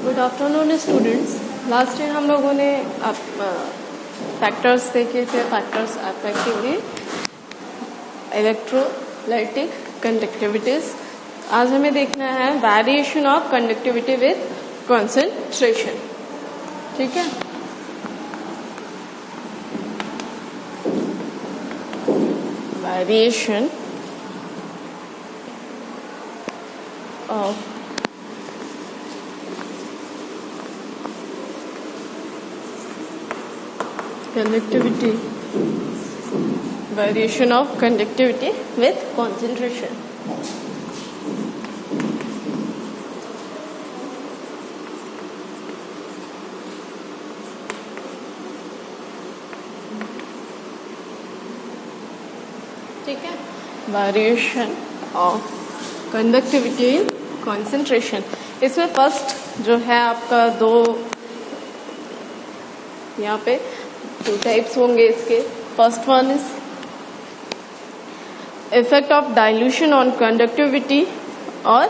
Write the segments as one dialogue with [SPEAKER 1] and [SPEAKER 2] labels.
[SPEAKER 1] Good afternoon students. Last time हम लोगों ने फैक्टर्स देखे थे, फैक्टर्स अफेक्टिंग इलेक्ट्रोलाइटिक कंडक्टिविटीज। आज हमें देखना है variation of conductivity with concentration. ठीक है, variation of conductivity, variation of conductivity with concentration. ठीक है, variation of conductivity in concentration। इसमें फर्स्ट जो है आपका दो यहाँ पे टू टाइप्स होंगे इसके। First one is effect of dilution on conductivity और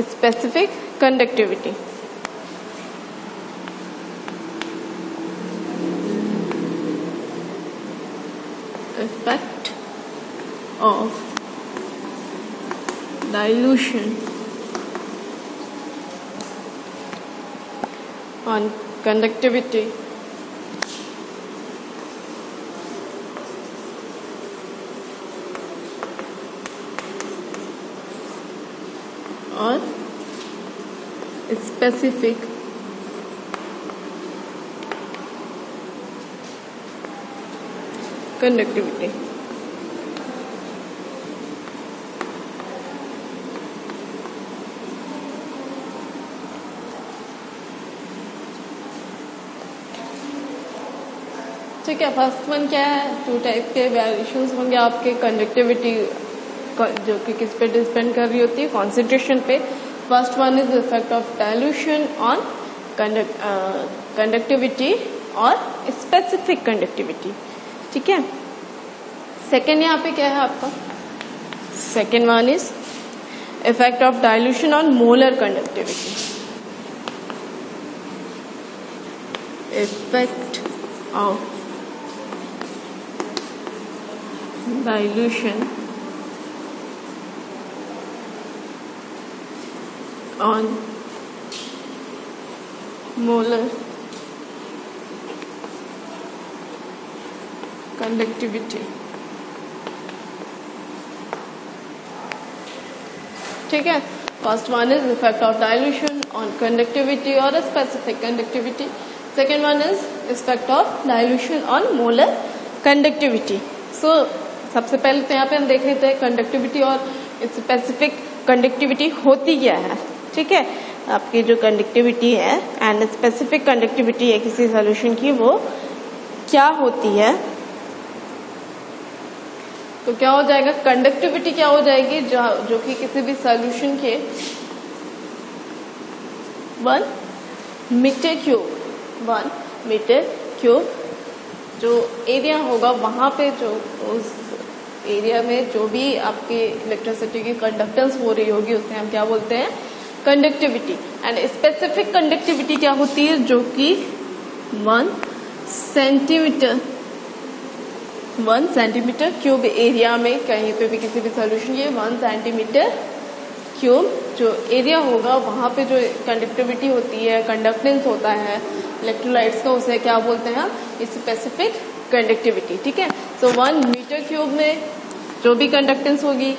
[SPEAKER 1] specific conductivity. Effect of dilution on conductivity और स्पेसिफिक कंडक्टिविटी। ठीक है, फर्स्ट वन क्या है, टू टाइप के वेरिएशंस होंगे आपके कंडक्टिविटी जो कि किस पे डिपेंड कर रही होती है, कॉन्सेंट्रेशन पे। First one is effect of dilution on conductivity और स्पेसिफिक कंडक्टिविटी। ठीक है, सेकेंड यहाँ पे क्या है आपका, second one is effect of dilution on molar conductivity. Effect of dilution on molar conductivity। ठीक है, first one is effect of dilution on conductivity और specific conductivity. Second one is effect of dilution on molar conductivity. So सबसे पहले तो यहाँ पे हम देख लेते हैं कंडक्टिविटी और स्पेसिफिक कंडक्टिविटी होती क्या है। ठीक है, आपकी जो कंडक्टिविटी है एंड स्पेसिफिक कंडक्टिविटी है किसी सॉल्यूशन की, वो क्या होती है। तो क्या हो जाएगा, कंडक्टिविटी क्या हो जाएगी, जो कि किसी भी सॉल्यूशन के 1 मीटर क्यूब जो एरिया होगा, वहां पे जो उस एरिया में जो भी आपकी इलेक्ट्रिसिटी की कंडक्टेंस हो रही होगी उसे हम क्या बोलते हैं, कंडक्टिविटी। एंड स्पेसिफिक कंडक्टिविटी क्या होती है, जो कि 1 सेंटीमीटर क्यूब एरिया में कहीं पे भी किसी भी सॉल्यूशन के 1 सेंटीमीटर क्यूब जो एरिया होगा वहां पे जो कंडक्टिविटी होती है, कंडक्टेंस होता है इलेक्ट्रोलाइट्स का, उसे क्या बोलते हैं, स्पेसिफिक कंडक्टिविटी। ठीक है, सो 1 मीटर क्यूब में जो भी कंडक्टेंस होगी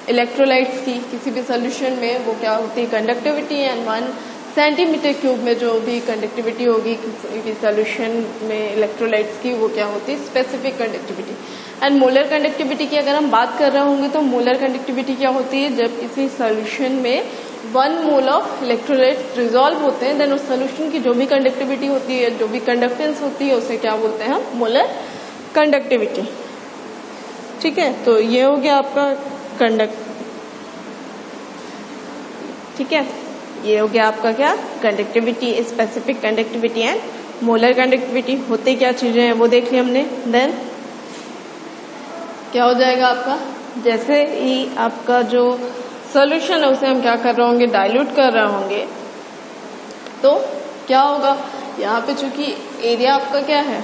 [SPEAKER 1] इलेक्ट्रोलाइट्स की किसी भी सॉल्यूशन में, वो क्या होती है, कंडक्टिविटी। एंड 1 सेंटीमीटर क्यूब में जो भी कंडक्टिविटी होगी किसी भी सॉल्यूशन में इलेक्ट्रोलाइट्स की, वो क्या होती है, specific conductivity. And molar conductivity की अगर हम बात कर रहे होंगे तो मोलर कंडक्टिविटी क्या होती है, जब किसी सॉल्यूशन में 1 मोल ऑफ इलेक्ट्रोलाइट्स डिसॉल्व होते हैं, देन उस सॉल्यूशन की जो भी कंडक्टिविटी होती है, जो भी कंडक्टेंस होती है, उसे क्या बोलते हैं, मोलर कंडक्टिविटी। ठीक है, तो ये हो गया आपका ठीक है, ये हो गया आपका क्या, conductivity, specific conductivity and molar conductivity. होते क्या चीजें हैं वो देख लिया हमने। देन क्या हो जाएगा आपका, जैसे ही आपका जो सॉल्यूशन है उसे हम क्या कर रहे होंगे, डाइल्यूट कर रहे होंगे, तो क्या होगा, यहाँ पे चूंकि एरिया आपका क्या है,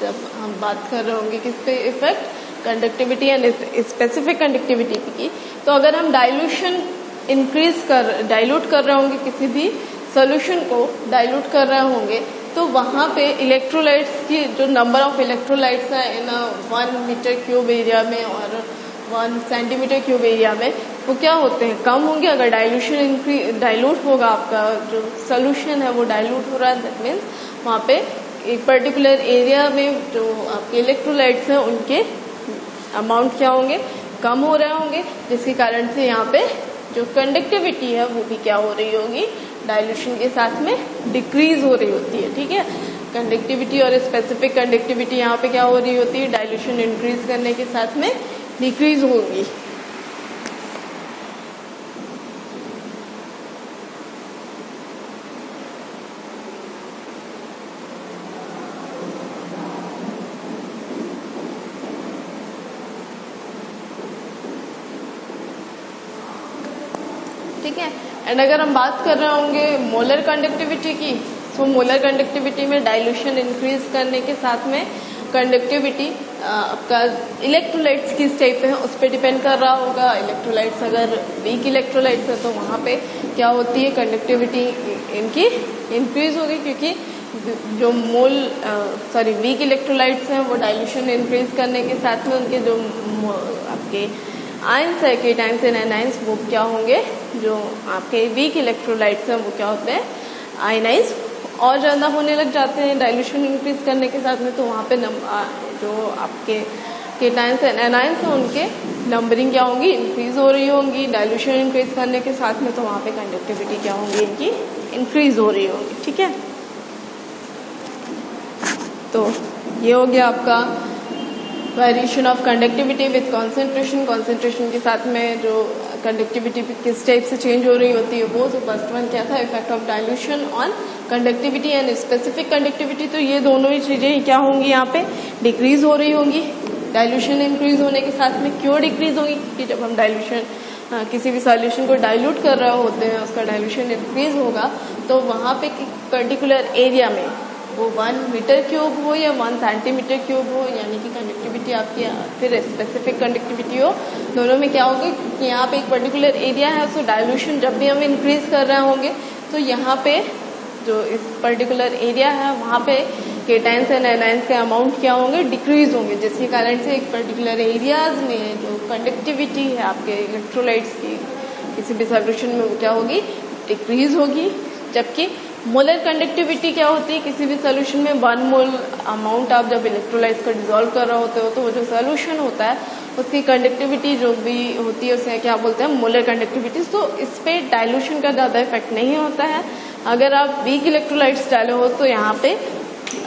[SPEAKER 1] जब हम बात कर रहे होंगे किस पे effect, conductivity and specific conductivity की, तो अगर हम डाइल्यूट कर रहे होंगे, किसी भी सोल्यूशन को डाइल्यूट कर रहे होंगे, तो वहाँ पे इलेक्ट्रोलाइट्स की जो नंबर ऑफ इलेक्ट्रोलाइट्स है इन 1 मीटर क्यूब एरिया में और 1 सेंटीमीटर क्यूब एरिया में, वो क्या होते हैं, कम होंगे। अगर डाइल्यूट होगा, आपका जो सोल्यूशन है वो डाइल्यूट हो रहा है, दैट मीन्स वहाँ पे एक पर्टिकुलर एरिया में जो आपके इलेक्ट्रोलाइट्स हैं उनके अमाउंट क्या होंगे, कम हो रहे होंगे, जिसके कारण से यहाँ पे जो कंडक्टिविटी है वो भी क्या हो रही होगी, डाइल्यूशन के साथ में डिक्रीज हो रही होती है। ठीक है, कंडक्टिविटी और स्पेसिफिक कंडक्टिविटी यहाँ पे क्या हो रही होती है, डाइल्यूशन इंक्रीज करने के साथ में डिक्रीज होगी। ठीक है, एंड अगर हम बात कर रहे होंगे मोलर कंडक्टिविटी की, तो मोलर कंडक्टिविटी में डाइल्यूशन इंक्रीज करने के साथ में कंडक्टिविटी आपका इलेक्ट्रोलाइट्स किस टाइप पे है उस पर डिपेंड कर रहा होगा। इलेक्ट्रोलाइट्स अगर वीक इलेक्ट्रोलाइट्स है तो वहाँ पे क्या होती है, कंडक्टिविटी इनकी इंक्रीज होगी, क्योंकि जो वीक इलेक्ट्रोलाइट्स हैं वो डाइल्यूशन इंक्रीज करने के साथ में उनके जो आपके आयंस है, केटाइंस एंड एनाइंस, वो क्या होंगे, जो आपके वीक इलेक्ट्रोलाइट्स हैं वो क्या होते हैं, आयनाइज और ज्यादा होने लग जाते हैं डाइल्यूशन इंक्रीज करने के साथ में। तो वहाँ पे जो आपके केटाइंस एंड एनाइंस हैं उनके नंबरिंग क्या होंगी, इंक्रीज हो रही होंगी डाइल्यूशन इंक्रीज करने के साथ में, तो वहाँ पे कंडक्टिविटी क्या होंगी, इनकी इंक्रीज हो रही होंगी। ठीक है, तो ये हो गया आपका variation of conductivity with concentration के साथ में जो कंडक्टिविटी किस टाइप से चेंज हो रही होती है वो। तो फर्स्ट वन क्या था, effect of dilution on conductivity and specific conductivity. तो ये दोनों ही चीजें क्या होंगी, यहाँ पे डिक्रीज हो रही होंगी डाइल्यूशन इंक्रीज होने के साथ में। क्यों डिक्रीज होंगी, क्योंकि जब हम डाइल्यूशन किसी भी सॉल्यूशन को डाइल्यूट कर रहे होते हैं, उसका डाइल्यूशन इंक्रीज होगा, तो वहाँ पे पर्टिकुलर एरिया में वो 1 मीटर क्यूब हो या 1 सेंटीमीटर क्यूब हो, यानी कि कंडक्टिविटी आपकी फिर स्पेसिफिक कंडक्टिविटी हो, दोनों में क्या होगा कि यहाँ पे एक पर्टिकुलर एरिया है, सो डाइल्यूशन जब भी हम इंक्रीज कर रहे होंगे तो यहाँ पे जो इस पर्टिकुलर एरिया है वहाँ पे केटाइंस एंड एनाइंस के अमाउंट क्या होंगे, डिक्रीज होंगे, जिसके कारण से एक पर्टिकुलर एरियाज में जो कंडक्टिविटी है आपके इलेक्ट्रोलाइट्स की किसी भी सॉल्यूशन में वो क्या होगी, डिक्रीज होगी। जबकि मोलर कंडक्टिविटी क्या होती है, किसी भी सोल्यूशन में 1 मोल अमाउंट आप जब इलेक्ट्रोलाइट्स को डिसॉल्व कर रहे होते हो तो वो जो सोल्यूशन होता है उसकी कंडक्टिविटी जो भी होती है उसे क्या बोलते हैं, मोलर कंडक्टिविटी। तो इस पे डाइल्यूशन का ज्यादा इफेक्ट नहीं होता है। अगर आप वीक इलेक्ट्रोलाइट्स डाले हो तो यहाँ पे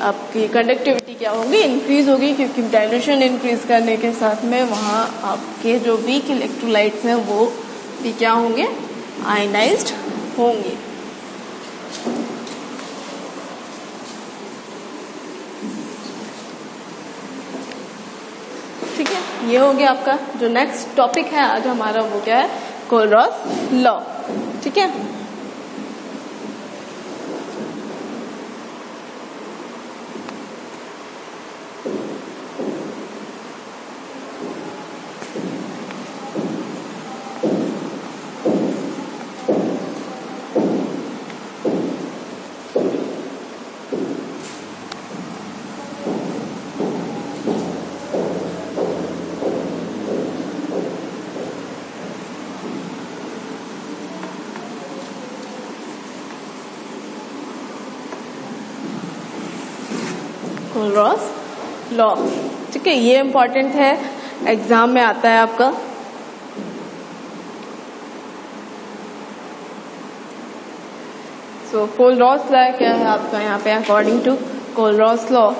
[SPEAKER 1] आपकी कंडक्टिविटी क्या होगी, इंक्रीज होगी, क्योंकि डाइल्यूशन इंक्रीज करने के साथ में वहाँ आपके जो वीक इलेक्ट्रोलाइट्स हैं वो भी क्या होंगे, आयनाइज्ड होंगे। ठीक है, ये हो गया आपका जो नेक्स्ट टॉपिक है आज हमारा, वो क्या है, कोलरॉस लॉ। ठीक है, कोलरॉस लॉ। ठीक है, ये इम्पोर्टेंट है, एग्जाम में आता है आपका। सो कोलरॉस लॉ क्या है आपका यहाँ पे, according to Kohlrausch law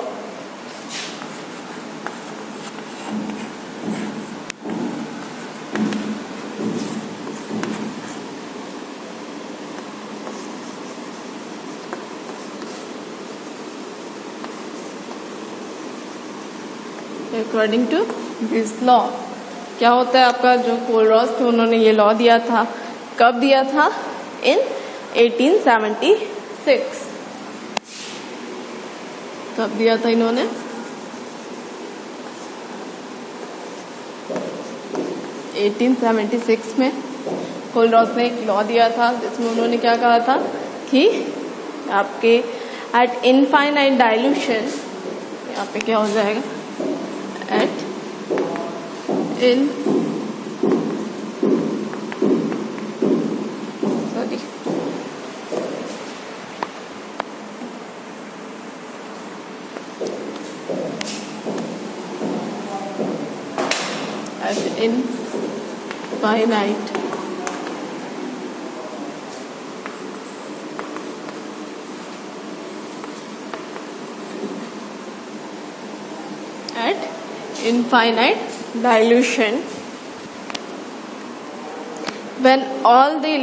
[SPEAKER 1] according to this law क्या होता है आपका, जो कोलरॉस थे उन्होंने ये लॉ दिया था, कब दिया था, इन 1876 6 कब दिया था इन्होंने? 1876 में कोलरॉस ने एक लॉ दिया था जिसमें उन्होंने क्या कहा था कि आपके एट इनफाइनाइट डाइल्यूशन, यहाँ पे क्या हो जाएगा, eight infinite at infinite dilution, when all the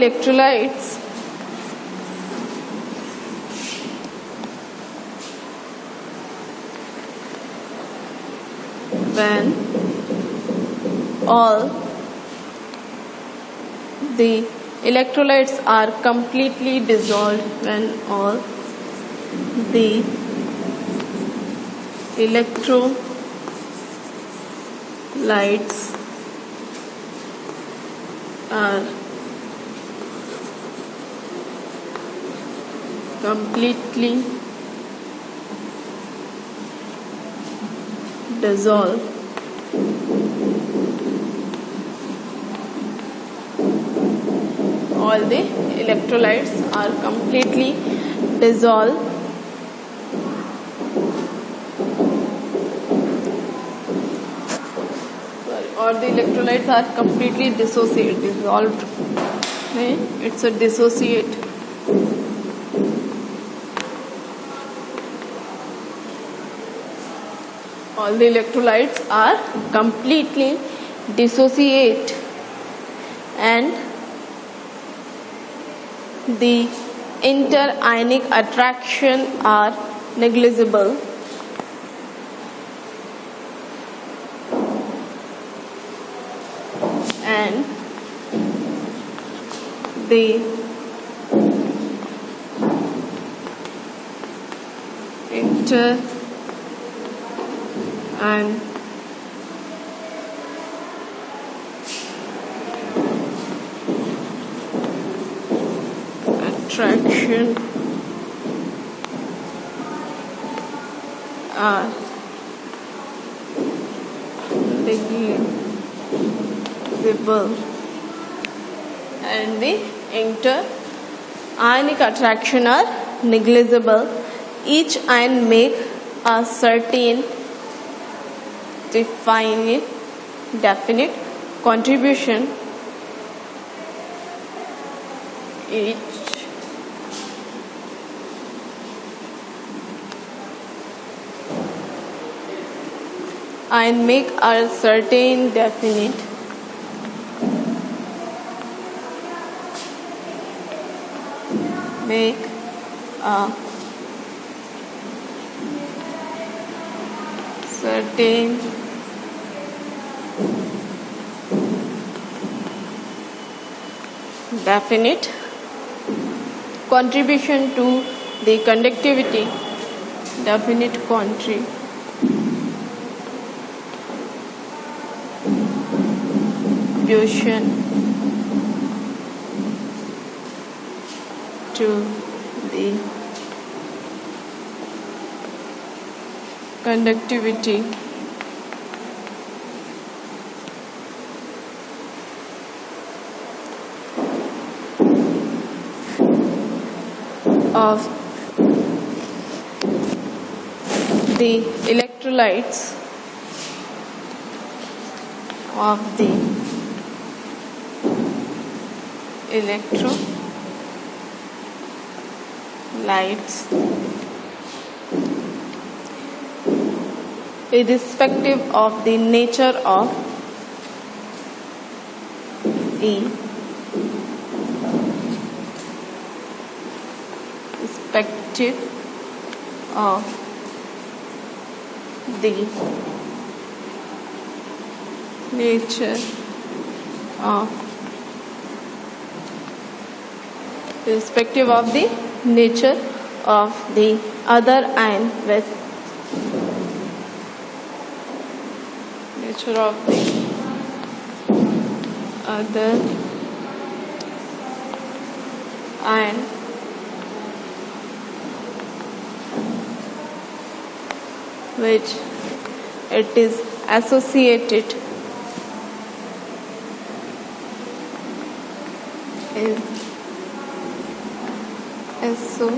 [SPEAKER 1] electrolytes are completely dissolved, when all the electrolytes are completely dissolved, all the electrolytes are completely dissolved, or the electrolytes are completely dissociated, dissolved. It's a dissociate. All the electrolytes are completely dissociate, and the interionic attraction are negligible. And the attraction are negligible, and the interionic attraction are negligible. Each ion make a certain definite contribution. Each ion make a certain definite contribution to the conductivity, definite contribution to the conductivity of the electrolytes irrespective of the nature of irrespective of the nature of nature of the other ion with nature of the other ion which it is associated is associated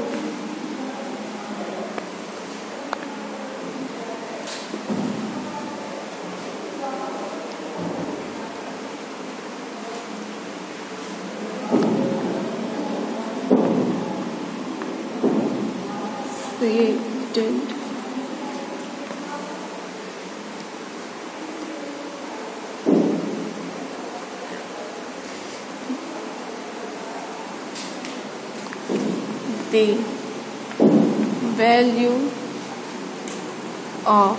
[SPEAKER 1] the value of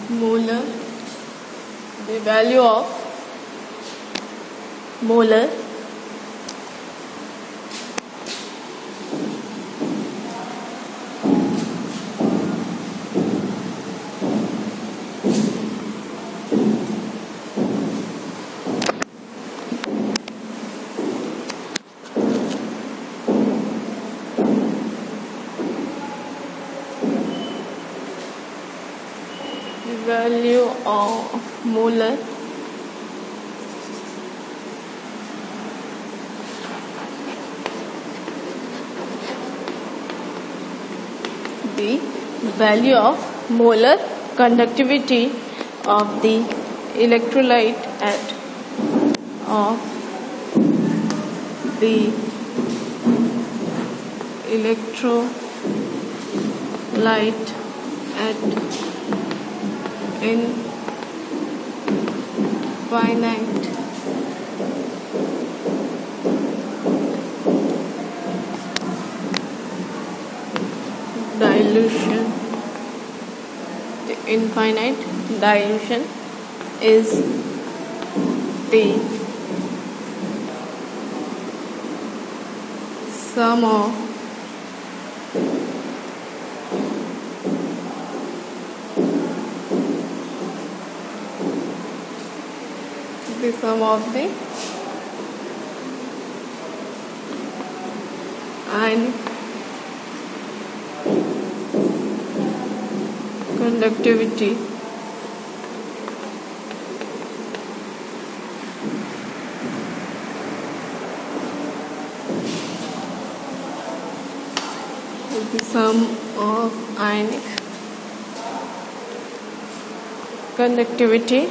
[SPEAKER 1] molar the value of molar conductivity of the electrolyte at infinite dilution. The infinite dilution is the sum of the ionic conductivity is the sum of ionic conductivity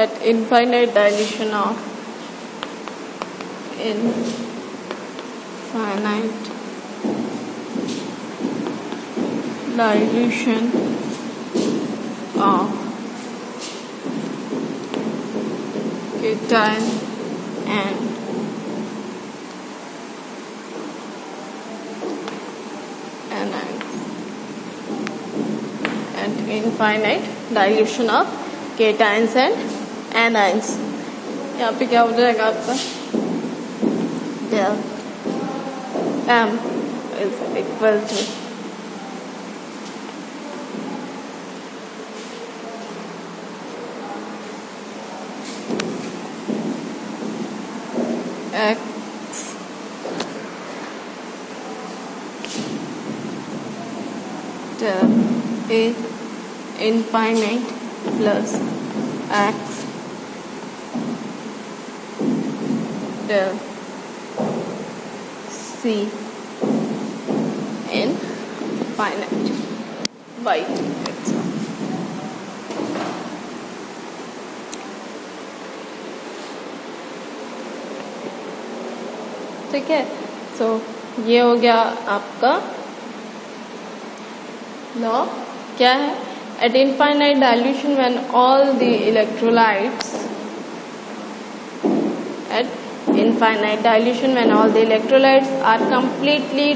[SPEAKER 1] at infinite dilution of cation and anions. At infinite dilution of cations and anions. यहाँ पे क्या हो जाएगा आपका del m is equal to x del a infinite plus x del c infinite by x. ठीक है, तो ये हो गया आपका लॉ. क्या है? At infinite dilution, when all the electrolytes at infinite dilution when all the electrolytes are completely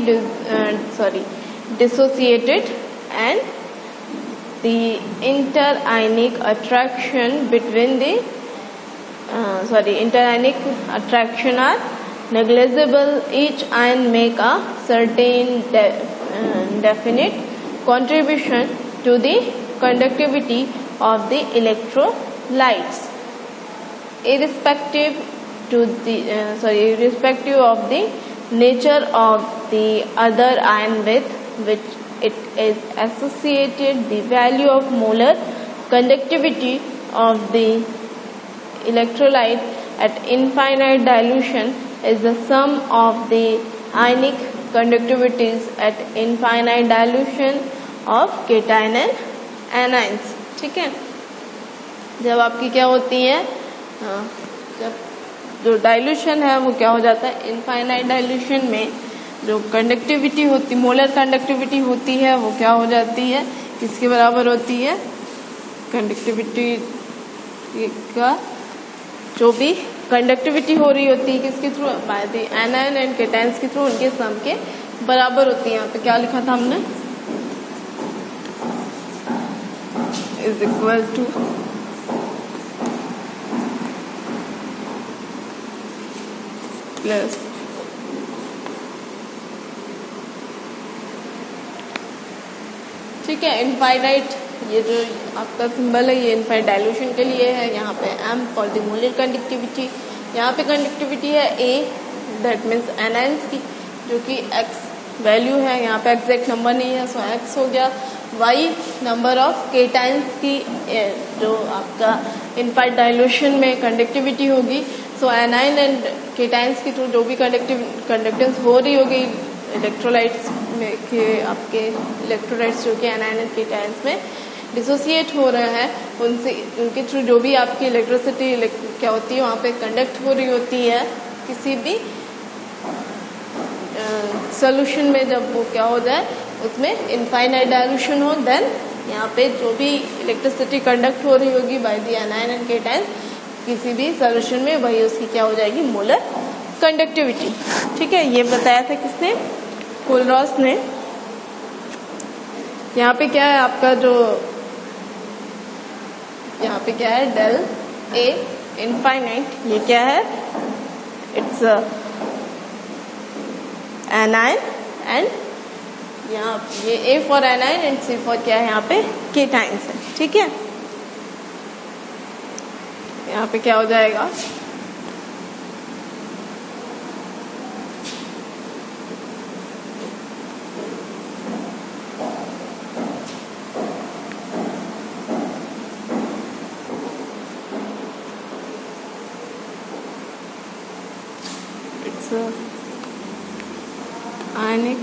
[SPEAKER 1] dissociated and the interionic attraction between the interionic attraction are negligible. Each ion make a certain definite contribution to the conductivity of the electrolytes, irrespective of the nature of the other ion with which it is associated. The value of molar conductivity of the electrolyte at infinite dilution is the sum of the ionic conductivities at infinite dilution of cation and anions. ठीक है, जब आपकी क्या होती है, जब जो dilution है वो क्या हो जाता है, इनफाइनाइट डाइल्यूशन में जो कंडक्टिविटी होती, मोलर कंडक्टिविटी होती है वो क्या हो जाती है, किसके बराबर होती है, कंडक्टिविटी का जो भी कंडक्टिविटी हो रही होती है किसके through, by the anion and cations के थ्रू, उनके सम के बराबर होती है. यहाँ पे क्या लिखा था हमने, इज इक्वल टू प्लस ठीक है. इनफाइनाइट ये जो आपका सिंबल है ये इनफाइनाइट डाइल्यूशन के लिए है. यहाँ पे m for the molar conductivity, यहाँ पे कंडक्टिविटी है a, दैट मीन्स एनायंस की, जो कि x वैल्यू है. यहाँ पे एग्जैक्ट नंबर नहीं है, सो x हो गया. y नंबर ऑफ केटायंस की जो आपका इनफाइनाइट डाइल्यूशन में कंडक्टिविटी होगी. सो एनायन एंड केटायंस के थ्रू जो भी कंडक्टेंस हो रही होगी इलेक्ट्रोलाइट्स में के, आपके इलेक्ट्रोलाइट्स जो कि एनायन एंड केटायंस में डिसोसिएट हो रहे हैं, उनसे उनके थ्रू जो भी आपकी इलेक्ट्रिसिटी क्या होती है वहाँ पे कंडक्ट हो रही होती है किसी भी सोल्यूशन में. जब वो क्या हो जाए, उसमें इनफाइनाइट डाइल्यूशन हो, देन यहाँ पे जो भी इलेक्ट्रिसिटी कंडक्ट हो रही होगी by the anion and cations किसी भी सोल्यूशन में, वही उसकी क्या हो जाएगी, मोलर कंडक्टिविटी. ठीक है, ये बताया था किसने, कोलरॉस ने. यहाँ पे क्या है आपका जो, यहाँ पे क्या है, डेल ए इनफाइनाइट, ये क्या है, इट्स एनायन एंड यहाँ ये A for anion and C for क्या है, यहाँ पे केटायंस है. ठीक है, यहाँ पे क्या हो जाएगा, ionic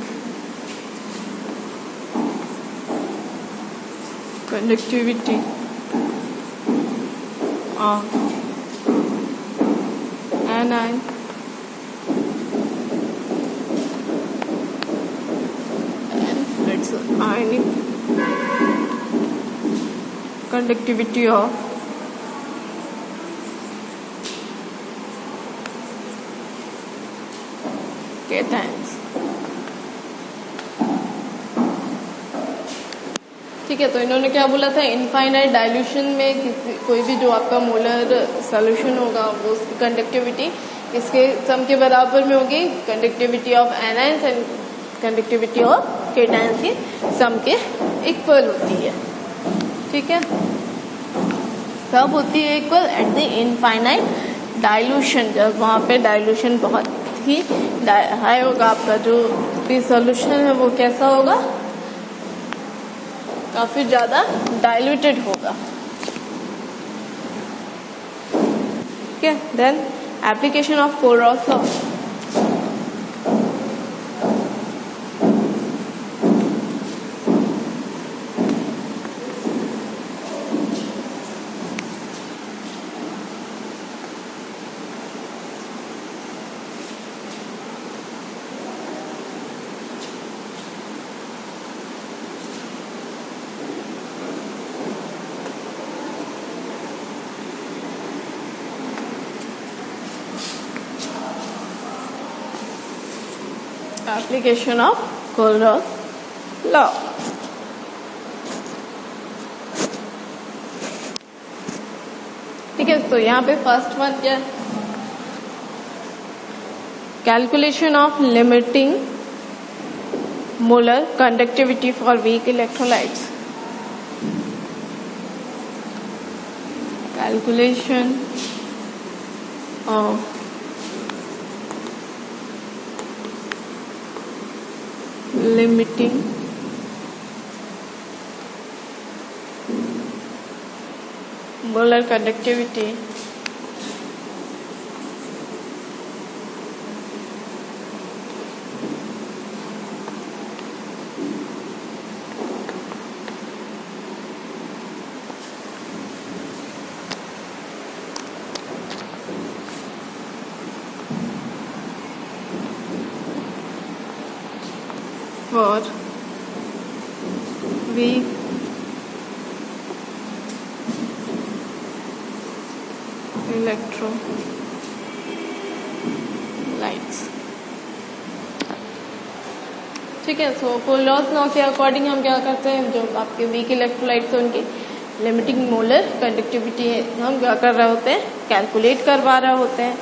[SPEAKER 1] conductivity of anion and it's ionic conductivity of cations. ठीक है, तो इन्होंने क्या बोला था, इनफाइनाइट डाइल्यूशन में कोई भी जो आपका मोलर सॉल्यूशन होगा वो उसकी कंडक्टिविटी इसके सम के बराबर में होगी, conductivity of anions and conductivity of cations की सम के इक्वल होती है. ठीक है, सब होती है equal at the infinite dilution. जब वहाँ पे डाइल्यूशन बहुत ही हाई होगा, आपका जो भी सॉल्यूशन है वो कैसा होगा, काफी ज्यादा डाइल्यूटेड होगा. ठीक है, then application of Kohlrausch law. Application of Kohlrausch law. ठीक है, तो यहाँ पे फर्स्ट वन क्या है, calculation of limiting molar conductivity for weak electrolytes. Calculation of limiting molar conductivity for weak electrolytes. ठीक है, सो कोलरॉस लॉ के अकॉर्डिंग हम क्या करते हैं, जो आपके वीक इलेक्ट्रोलाइट्स हैं उनकी लिमिटिंग मोलर कंडक्टिविटी है हम क्या कर रहे होते हैं, कैलकुलेट करवा रहे होते हैं।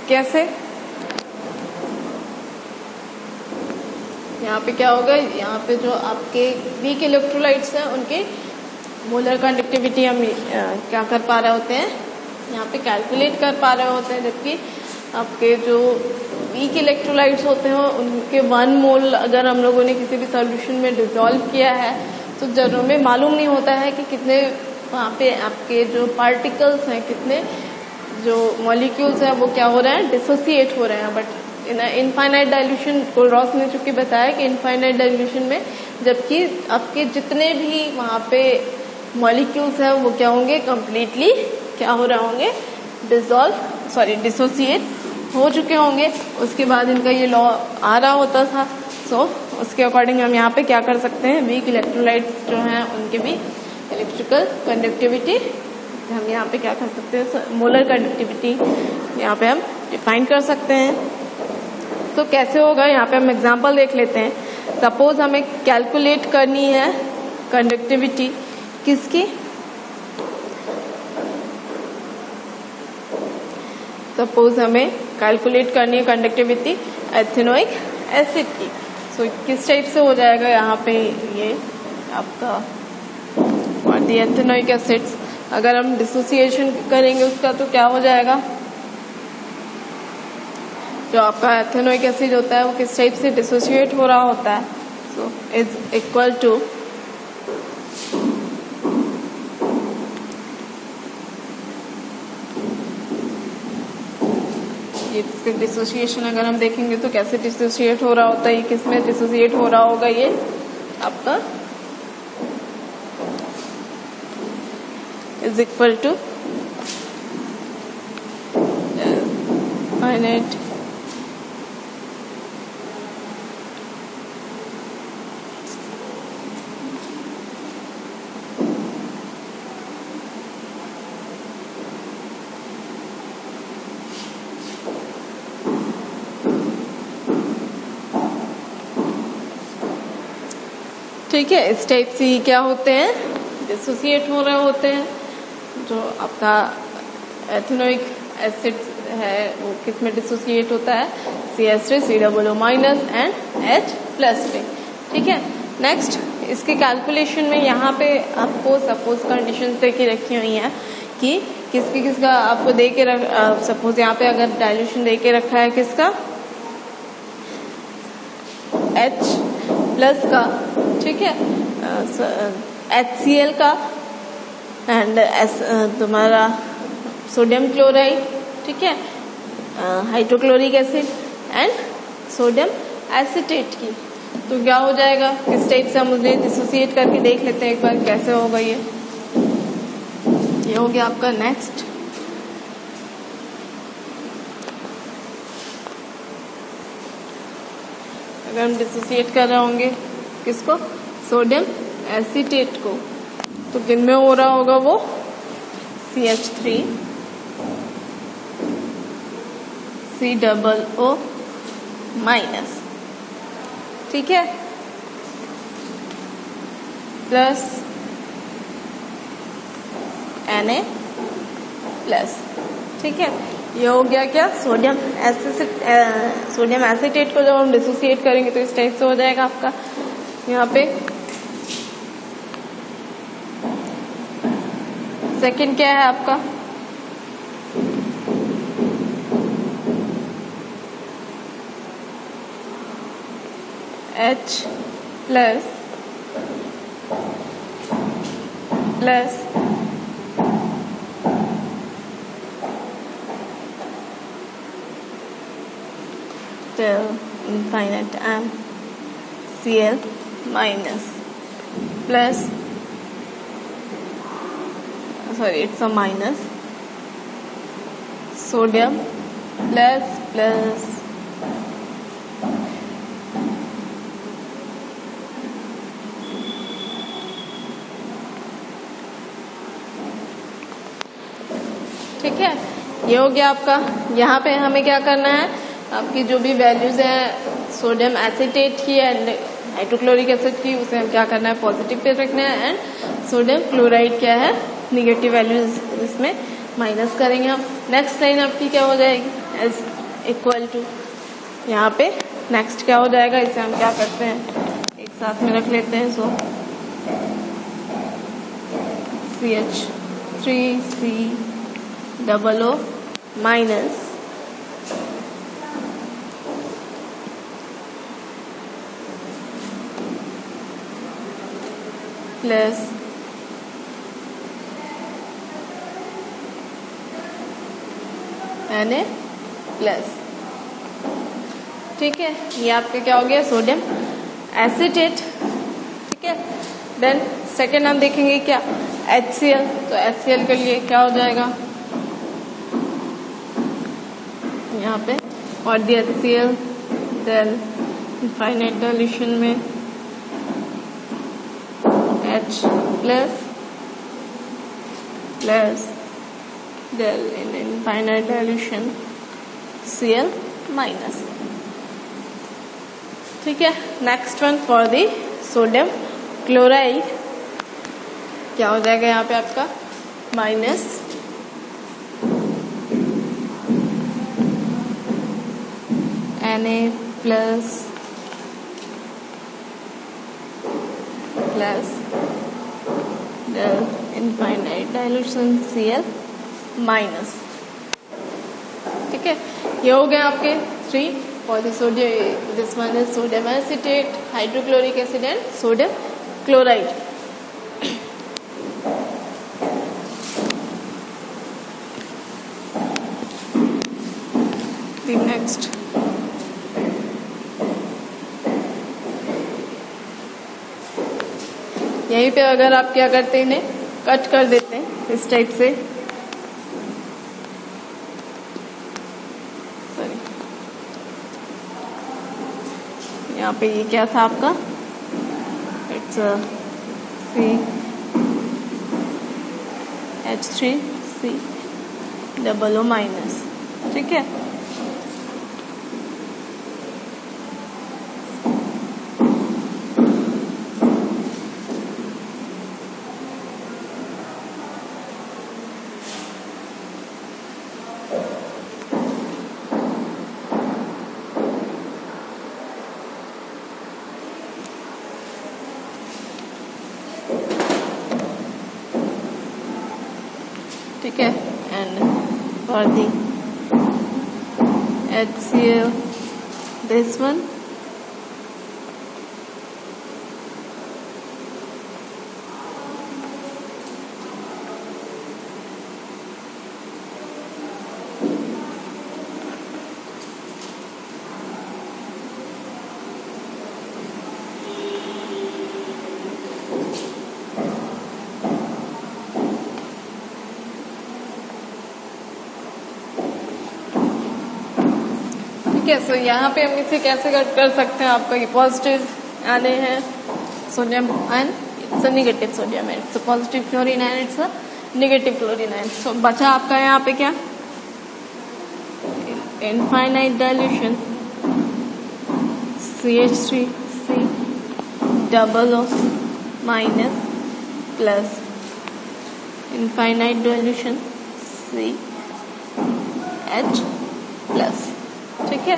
[SPEAKER 1] कैसे, यहाँ पे क्या होगा, यहाँ पे जो आपके वीक इलेक्ट्रोलाइट्स हैं उनके मोलर कंडक्टिविटी हम क्या कर पा रहे होते हैं, यहाँ पे कैलकुलेट कर पा रहे होते हैं। जबकि आपके जो वीक इलेक्ट्रोलाइट्स होते हैं उनके 1 मोल अगर हम लोगों ने किसी भी सॉल्यूशन में डिसॉल्व किया है तो जरूर में मालूम नहीं होता है कि कितने वहाँ पे आपके जो पार्टिकल्स हैं, कितने जो मॉलिक्यूल्स हैं वो क्या हो रहे हैं, डिसोसिएट हो रहे हैं। बट इनफाइनाइट डाइल्यूशन कोलरॉस ने चूंकि बताया कि इनफाइनाइट डाइल्यूशन में जबकि आपके जितने भी वहाँ पे मॉलिक्यूल्स हैं वो क्या होंगे, कंप्लीटली क्या हो रहे होंगे, डिसोसिएट हो चुके होंगे। उसके बाद इनका ये लॉ आ रहा होता था। सो उसके अकॉर्डिंग हम यहाँ पे क्या कर सकते हैं, वीक इलेक्ट्रोलाइट्स जो हैं उनके भी इलेक्ट्रिकल कंडक्टिविटी हम यहाँ पे क्या कर सकते हैं, मोलर कंडक्टिविटी यहाँ पे हम डिफाइन कर सकते हैं। तो कैसे होगा, यहाँ पे हम एग्जांपल देख लेते हैं। सपोज हमें कैलकुलेट करनी है कंडक्टिविटी किसकी, सपोज हमें कैलकुलेट करनी है कंडक्टिविटी एथेनोइक एसिड की। सो किस टाइप से हो जाएगा, यहाँ पे ये आपका और दी एथेनोइक एसिड्स अगर हम डिसोसिएशन करेंगे उसका तो क्या हो जाएगा, जो आपका एथेनोइक एसिड होता है वो किस टाइप से डिसोसिएट हो रहा होता है। सो इज इक्वल टू इसके डिसोसिएशन अगर हम देखेंगे तो कैसे डिसोसिएट हो रहा होता है, ये किस में डिसोसिएट हो रहा होगा, ये आपका इज इक्वल टू फाइनाइट ठीक है। इस टाइप से क्या होते हैं, डिसोसिएट हो रहे होते हैं। जो आपका एथेनोइक एसिड है वो किस में डिसोसिएट होता है, CH3 COO- एंड H+3। ठीक है। नेक्स्ट इसके कैलकुलेशन में यहाँ पे आपको सपोज कंडीशन दे के रखी हुई है कि किसका आपको दे के सपोज यहाँ पे अगर डाइल्यूशन दे के रखा है किसका, H+ का, ठीक है, HCl का एंड तुम्हारा सोडियम क्लोराइड, ठीक है, hydrochloric acid and sodium acetate की। तो क्या हो जाएगा, किस टाइप से हम उन्हें डिसोसिएट करके देख लेते हैं एक बार कैसे होगा। ये हो गया आपका नेक्स्ट। अगर हम डिसोसिएट कर रहे होंगे किसको, सोडियम एसिटेट को, तो किन में हो रहा होगा वो, CH3 COO-। ठीक है, प्लस Na प्लस। ठीक है, ये हो गया क्या, सोडियम एसिटेट को जब हम डिसोसिएट करेंगे तो इस टाइप से हो जाएगा आपका। यहाँ पे सेकंड क्या है आपका, H plus plus till infinite m Cl minus plus, sorry it's a minus, sodium plus ठीक है, ये हो गया आपका। यहाँ पे हमें क्या करना है, आपकी जो भी वैल्यूज हैं सोडियम एसिटेट की एंड हाइड्रोक्लोरिक एसिड की, उसे हम क्या करना है, पॉजिटिव पे रखना है, एंड सोडियम क्लोराइड क्या है, निगेटिव वैल्यूज इसमें माइनस करेंगे हम। नेक्स्ट लाइन आपकी क्या हो जाएगी, एज इक्वल टू, यहाँ पे नेक्स्ट क्या हो जाएगा, इसे हम क्या करते हैं, एक साथ में रख लेते हैं। सो CH3COO minus plus Na plus. ठीक है, ये आपका क्या हो गया, सोडियम एसिटेट। ठीक है, देन सेकेंड हम देखेंगे क्या, HCl। तो HCl के लिए क्या हो जाएगा, यहाँ पे और the HCl, then infinite dilution में H plus plus del in infinite dilution Cl minus। ठीक है, next one for the sodium chloride क्या हो जाएगा, यहाँ पे आपका minus Na plus plus del infinite dilution Cl minus. ठीक है, ये हो गए आपके 3 पॉलीसोडियम, this one is sodium acetate, hydrochloric acid and sodium chloride. Next यहीं पे अगर आप क्या करते हैं, इन्हें कट कर देते हैं इस टाइप से, यहाँ पे ये क्या था आपका, इट्स CH3COO माइनस। ठीक है, ठीक है, and for the HCl this one ठीक है। सो यहाँ पे हम इसे कैसे कट कर सकते हैं, आपका ये पॉजिटिव आने हैं sodium and it's a negative sodium and it's a positive chlorine and it's a negative chlorine and. So बचा आपका यहाँ पे क्या, infinite dilution CH3 double of minus plus infinite dilution CH plus. ठीक है,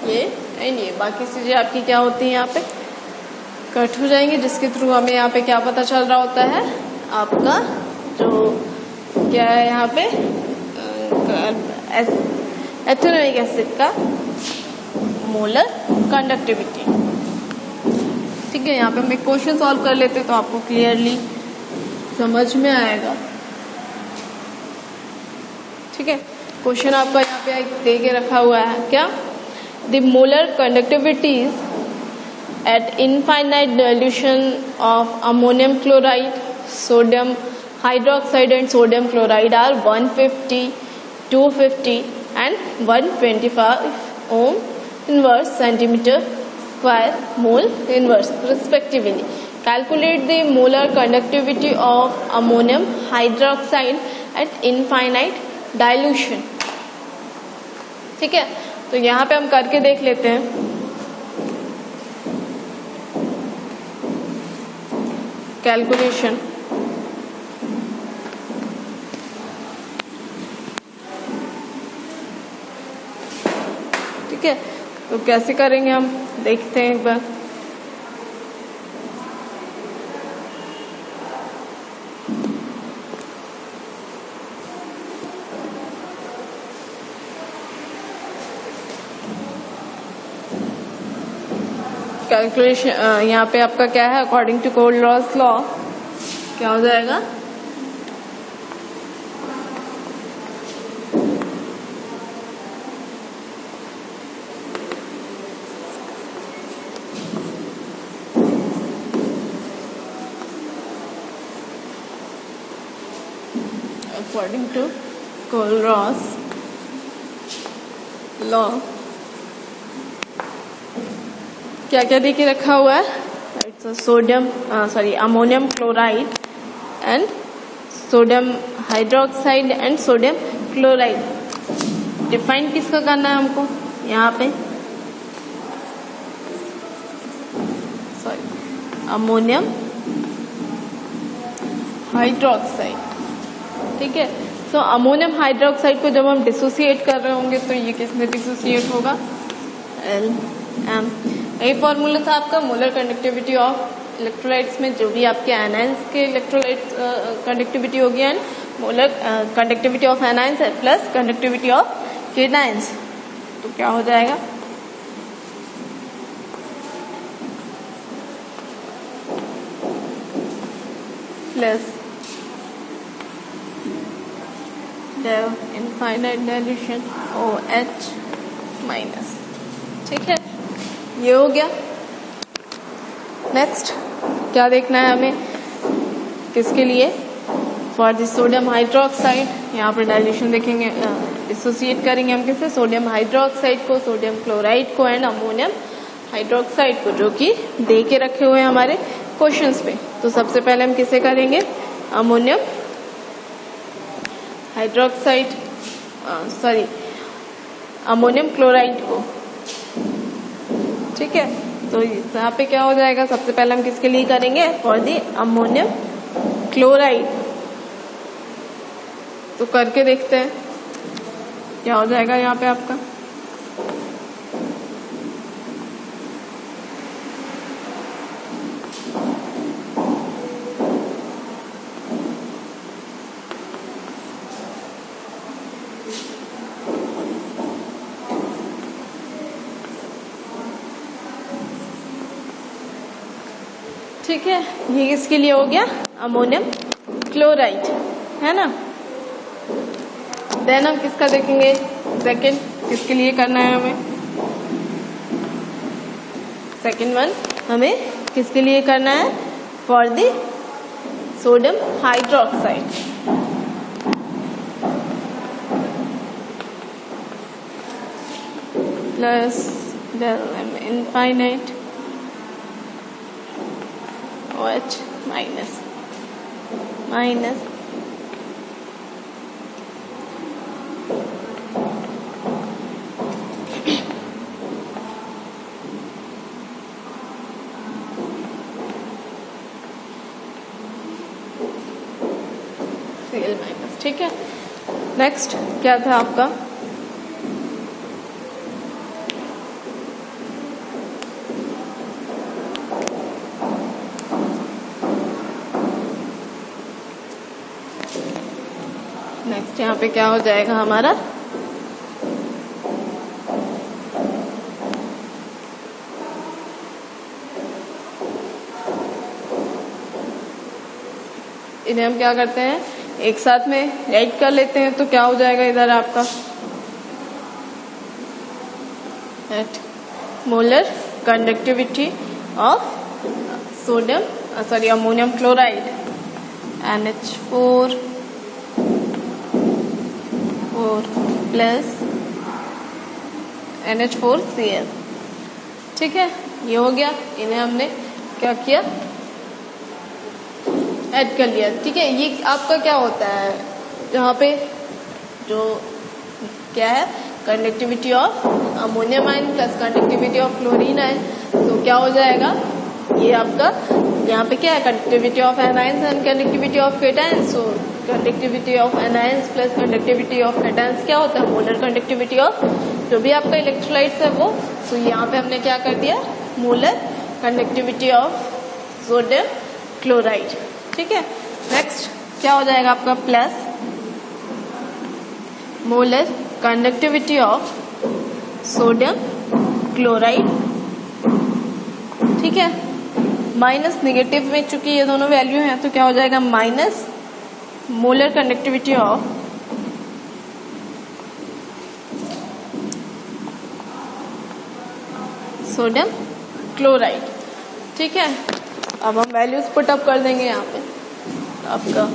[SPEAKER 1] ये एंड ये बाकी चीजें आपकी क्या होती हैं यहाँ पे कट हो जाएंगे, जिसके थ्रू हमें यहाँ पे क्या पता चल रहा होता है, आपका जो क्या है यहाँ पे एथेनोइक एसिड का मोलर कंडक्टिविटी। ठीक है, यहाँ पे हम एक क्वेश्चन सॉल्व कर लेते हैं तो आपको क्लियरली समझ में आएगा। ठीक है, क्वेश्चन आपका यहाँ पे दे के रखा हुआ है क्या, the molar conductivities at infinite dilution of ammonium chloride, sodium hydroxide and sodium chloride are 150, 250 and 125 ohm inverse centimeter square mole inverse respectively. Calculate the molar conductivity of ammonium hydroxide at infinite dilution. ठीक है, तो यहाँ पे हम करके देख लेते हैं। कैलकुलेशन ठीक है, तो कैसे करेंगे हम देखते हैं एक बार। कैलकुलेशन यहाँ पे आपका क्या है, अकॉर्डिंग टू कोल्ड-रॉस लॉ क्या हो जाएगा, अकॉर्डिंग टू कोल्ड-रॉस लॉ क्या क्या देके रखा हुआ है, it's sodium ammonium chloride and sodium hydroxide and sodium chloride. Define किसका करना है हमको यहाँ पे, अमोनियम हाइड्रोक्साइड। ठीक है, तो अमोनियम हाइड्रोक्साइड को जब हम डिसोसिएट कर रहे होंगे तो ये किस में डिसोसिएट होगा, LM। यही फॉर्मूला था आपका मोलर कंडक्टिविटी ऑफ इलेक्ट्रोलाइट्स में जो भी आपके एनाइंस के इलेक्ट्रोलाइट्स कंडक्टिविटी होगी and molar conductivity of anions plus conductivity of cations, तो क्या हो जाएगा, plus infinite dilution OH minus. ठीक है, ये हो गया। नेक्स्ट क्या देखना है हमें, किसके लिए, फॉर द सोडियम हाइड्रोक्साइड। यहाँ पर डाइल्यूशन देखेंगे, डिसोसिएट करेंगे हम किससे, सोडियम हाइड्रोक्साइड को, सोडियम क्लोराइड को एंड अमोनियम हाइड्रोक्साइड को, जो कि दे के रखे हुए हैं हमारे क्वेश्चंस पे। तो सबसे पहले हम किसे करेंगे, अमोनियम हाइड्रोक्साइड अमोनियम क्लोराइड को। ठीक है, तो यहाँ पे क्या हो जाएगा, सबसे पहले हम किसके लिए करेंगे, फॉर दी अमोनियम क्लोराइड। तो करके देखते हैं क्या हो जाएगा यहाँ पे आपका, ठीक है, ये किसके लिए हो गया, अमोनियम क्लोराइड, है ना। देन हम किसका देखेंगे, सेकंड, किसके लिए करना है हमें, सेकंड वन हमें किसके लिए करना है, for the sodium hydroxide. Plus infinite OH minus Cl minus. ठीक है, नेक्स्ट क्या था आपका, नेक्स्ट यहाँ पे क्या हो जाएगा हमारा, इन्हें हम क्या करते हैं एक साथ में राइट कर लेते हैं, तो क्या हो जाएगा इधर आपका at molar conductivity of sodium sorry ammonium chloride NH4 plus NH4Cl। ठीक है, ये हो गया, इन्हें हमने क्या किया ऐड कर लिया। ठीक है, ये आपका क्या होता है जहाँ पे जो क्या है conductivity of ammonium ion plus conductivity of chlorine ion, तो क्या हो जाएगा ये आपका यहाँ पे क्या है conductivity of anions and conductivity of cations. So conductivity of anions plus conductivity of cations क्या होता है मोलर कंडक्टिविटी ऑफ जो भी आपका इलेक्ट्रोलाइट्स है वो। सो यहाँ पे हमने क्या कर दिया molar conductivity of sodium chloride. ठीक है, नेक्स्ट क्या हो जाएगा आपका plus molar conductivity of sodium chloride. ठीक है, माइनस निगेटिव में चूंकि ये दोनों वैल्यू हैं तो क्या हो जाएगा minus molar conductivity of sodium chloride. ठीक है, अब हम वैल्यूज पुट अप कर देंगे यहाँ पे आपका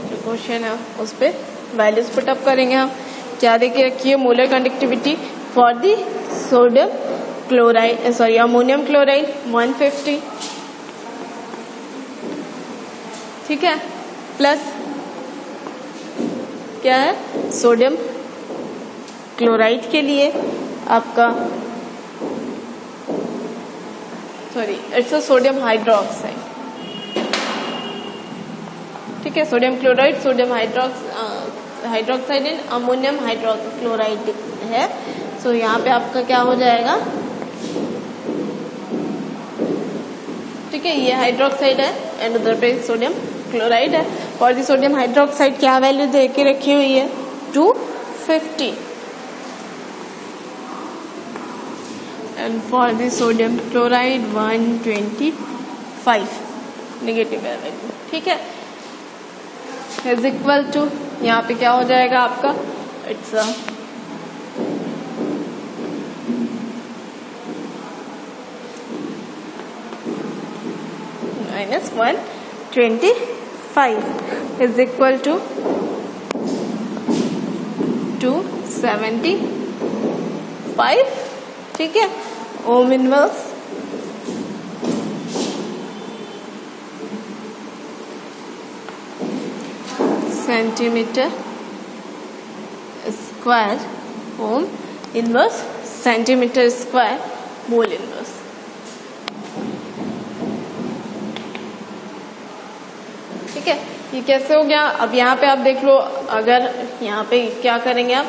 [SPEAKER 1] जो क्वेश्चन है उस पे वैल्यूज पुट अप करेंगे हम। क्या देखिए रखिए molar conductivity for the sodium chloride sorry ammonium chloride 150। ठीक है, प्लस क्या है सोडियम क्लोराइड के लिए आपका sorry it's a sodium hydroxide. ठीक है, sodium chloride sodium hydroxide in ammonium hydrochloride है। सो यहाँ पे आपका क्या हो जाएगा, ठीक है ये हाइड्रोक्साइड है एंड उधर पे सोडियम क्लोराइड है। और दी सोडियम हाइड्रोक्साइड क्या वैल्यू दे के रखी हुई है 250 and for the sodium chloride 125 negative है वैल्यू। ठीक है, इज इक्वल टू यहाँ पे क्या हो जाएगा आपका it's minus 125 is equal to 275। ठीक है, ohm inverse centimetre square ohm inverse centimetre square mole inverse. ठीक है, ये कैसे हो गया। अब यहाँ पे आप देख लो, अगर यहाँ पे क्या करेंगे आप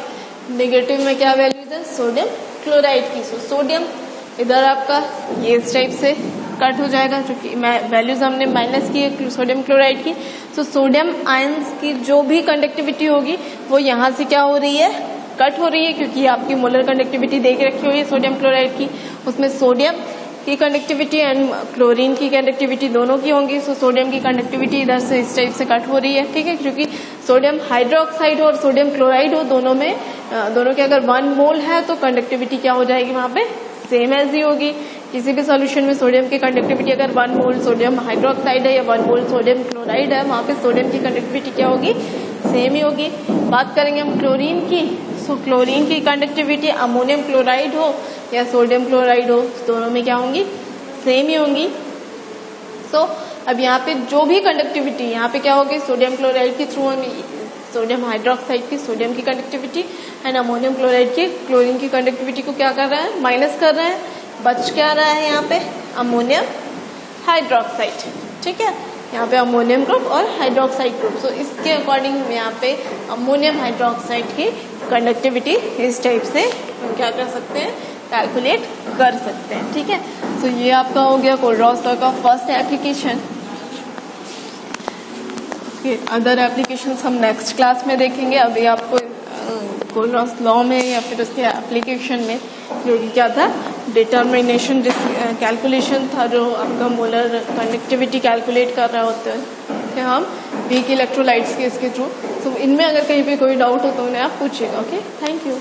[SPEAKER 1] नेगेटिव में क्या वैल्यू है सोडियम क्लोराइड की। सोडियम इधर आपका ये इस टाइप से कट हो जाएगा क्योंकि वैल्यूज हमने माइनस की है सोडियम क्लोराइड की। तो सोडियम आयंस की जो भी कंडक्टिविटी होगी वो यहाँ से क्या हो रही है कट हो रही है, क्योंकि आपकी मोलर कंडक्टिविटी देख रखी हुई है सोडियम क्लोराइड की, उसमें सोडियम की कंडक्टिविटी एंड क्लोरीन की कंडक्टिविटी दोनों की होंगी। सो सोडियम की कंडक्टिविटी इधर से इस टाइप से कट हो रही है। ठीक है, क्योंकि सोडियम हाइड्रोक्साइड हो और सोडियम क्लोराइड हो दोनों में दोनों के अगर 1 मोल है तो कंडक्टिविटी क्या हो जाएगी वहां पे सेम एज ही होगी। किसी भी सॉल्यूशन में सोडियम की कंडक्टिविटी अगर 1 मोल सोडियम हाइड्रोक्साइड है या 1 मोल सोडियम क्लोराइड है, वहां पे सोडियम की कंडक्टिविटी क्या होगी सेम ही होगी। बात करेंगे हम क्लोरीन की। सो क्लोरीन की कंडक्टिविटी अमोनियम क्लोराइड हो या सोडियम क्लोराइड हो दोनों में क्या होंगी सेम ही होंगी। सो अब यहाँ पे जो भी कंडक्टिविटी यहाँ पे क्या होगी सोडियम क्लोराइड के थ्रू होंगी, सोडियम हाइड्रोक्साइड की सोडियम की कंडक्टिविटी एंड अमोनियम क्लोराइड की क्लोरीन की कंडक्टिविटी को क्या कर रहा है माइनस कर रहा है। बच क्या रहा है यहाँ पे अमोनियम हाइड्रोक्साइड, ठीक है। यहाँ पे अमोनियम ग्रुप और हाइड्रोक्साइड ग्रुप। सो इसके अकॉर्डिंग हम यहाँ पे अमोनियम हाइड्रोक्साइड की कंडक्टिविटी इस टाइप से हम क्या कर सकते हैं, कैलकुलेट कर सकते हैं, ठीक है। सो ये आपका हो गया कोलरॉस लॉ का फर्स्ट एप्लीकेशन। अदर एप्लीकेशंस हम नेक्स्ट क्लास में देखेंगे। अभी आपको कोलरॉस लॉ में या फिर उसके एप्लीकेशन में जो कि क्या था, डिटर्मिनेशन कैलकुलेशन था, जो आपका मोलर कंडक्टिविटी कैलकुलेट कर रहे होते हैं कि हम वीक इलेक्ट्रोलाइट्स के इसके थ्रू। तो इनमें अगर कहीं पे कोई डाउट हो तो उन्हें आप पूछिएगा। Okay, thank you.